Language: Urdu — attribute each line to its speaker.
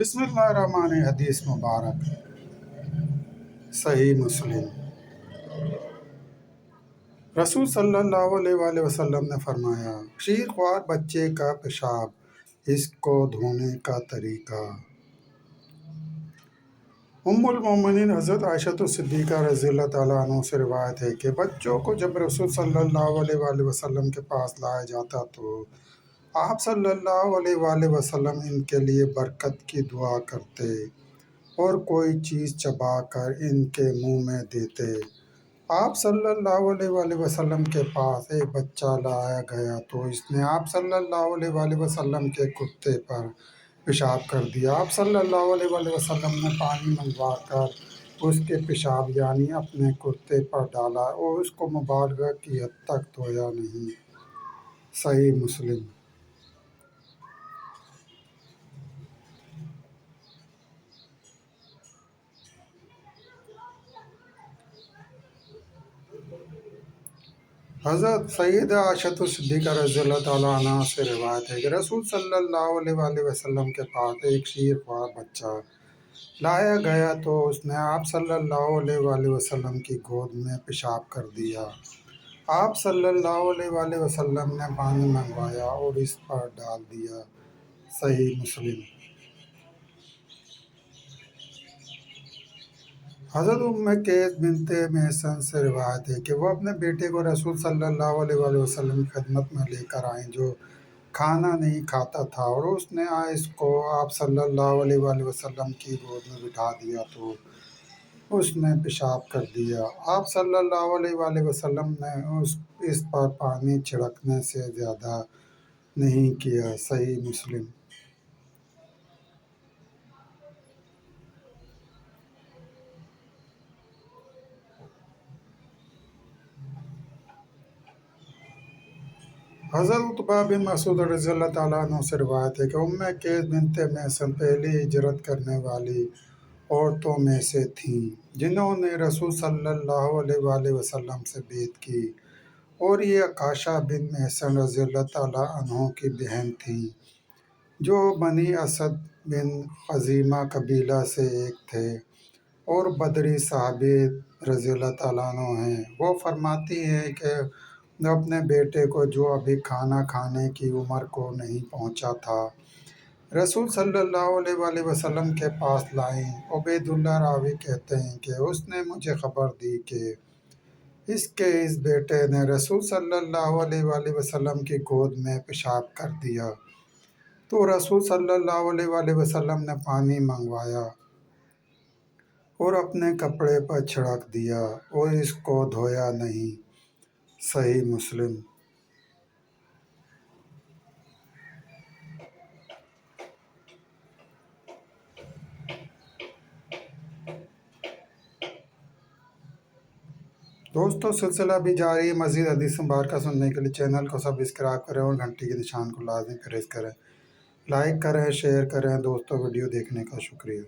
Speaker 1: بسم اللہ الرحمن حدیث مبارک صحیح مسلم۔ رسول صلی اللہ علیہ وآلہ وسلم نے فرمایا، شیر خوار بچے کا پیشاب، اس کو دھونے کا طریقہ۔ ام المومنین حضرت عائشہ صدیقہ رضی اللہ تعالیٰ عنہ سے روایت ہے کہ بچوں کو جب رسول صلی اللہ علیہ وآلہ وسلم کے پاس لایا جاتا تو آپ صلی اللہ علیہ وآلہ وسلم ان کے لیے برکت کی دعا کرتے اور کوئی چیز چبا کر ان کے منہ میں دیتے۔ آپ صلی اللہ علیہ وآلہ وسلم کے پاس ایک بچہ لایا گیا تو اس نے آپ صلی اللہ علیہ وآلہ وسلم کے کتے پر پیشاب کر دیا۔ آپ صلی اللہ علیہ وآلہ وسلم نے پانی منگوا کر اس کے پیشاب یعنی اپنے کرتے پر ڈالا اور اس کو مبالغہ کی حد تک دھویا نہیں۔ صحیح مسلم۔ حضرت سیدہ عائشہ صدیقہ رضی اللہ تعالیٰ عنہ سے روایت ہے کہ رسول صلی اللہ علیہ وآلہ وسلم کے پاس ایک شیر خوار بچہ لایا گیا تو اس نے آپ صلی اللہ علیہ وآلہ وسلم کی گود میں پیشاب کر دیا۔ آپ صلی اللہ علیہ وآلہ وسلم نے پانی منگوایا اور اس پر ڈال دیا۔ صحیح مسلم۔ حضرت ام قیس بنت محصن سے روایت ہے کہ وہ اپنے بیٹے کو رسول صلی اللہ علیہ وآلہ وسلم کی خدمت میں لے کر آئیں جو کھانا نہیں کھاتا تھا، اور اس نے اس کو آپ صلی اللہ علیہ وآلہ وسلم کی گود میں بٹھا دیا تو اس نے پیشاب کر دیا۔ آپ صلی اللہ علیہ وآلہ وسلم نے اس پر پانی چھڑکنے سے زیادہ نہیں کیا۔ صحیح مسلم۔ حضرت عتبہ بن مسعود رضی اللہ تعالیٰ عنہ سے روایت ہے کہ ام قیس بنت محصن پہلی ہجرت کرنے والی عورتوں میں سے تھیں جنہوں نے رسول صلی اللہ علیہ وآلہ وسلم سے بیعت کی، اور یہ عکاشہ بن محصن رضی اللہ تعالیٰ عنہ کی بہن تھیں جو بنی اسد بن خزیمہ قبیلہ سے ایک تھے اور بدری صحابی رضی اللہ تعالیٰ عنہ ہیں۔ وہ فرماتی ہیں کہ اپنے بیٹے کو جو ابھی کھانا کھانے کی عمر کو نہیں پہنچا تھا رسول صلی اللہ علیہ وآلہ وسلم کے پاس لائیں۔ عبید اللہ راوی کہتے ہیں کہ اس نے مجھے خبر دی کہ اس بیٹے نے رسول صلی اللہ علیہ وآلہ وسلم کی گود میں پیشاب کر دیا تو رسول صلی اللہ علیہ وآلہ وسلم نے پانی منگوایا اور اپنے کپڑے پر چھڑک دیا اور اس کو دھویا نہیں۔ صحیح مسلم۔ دوستو سلسلہ بھی جاری ہے۔ مزید حدیث مبارکہ سننے کے لیے چینل کو سبسکرائب کریں اور گھنٹی کے نشان کو لازمی پریس کریں۔ لائک کریں، شیئر کریں۔ دوستو ویڈیو دیکھنے کا شکریہ۔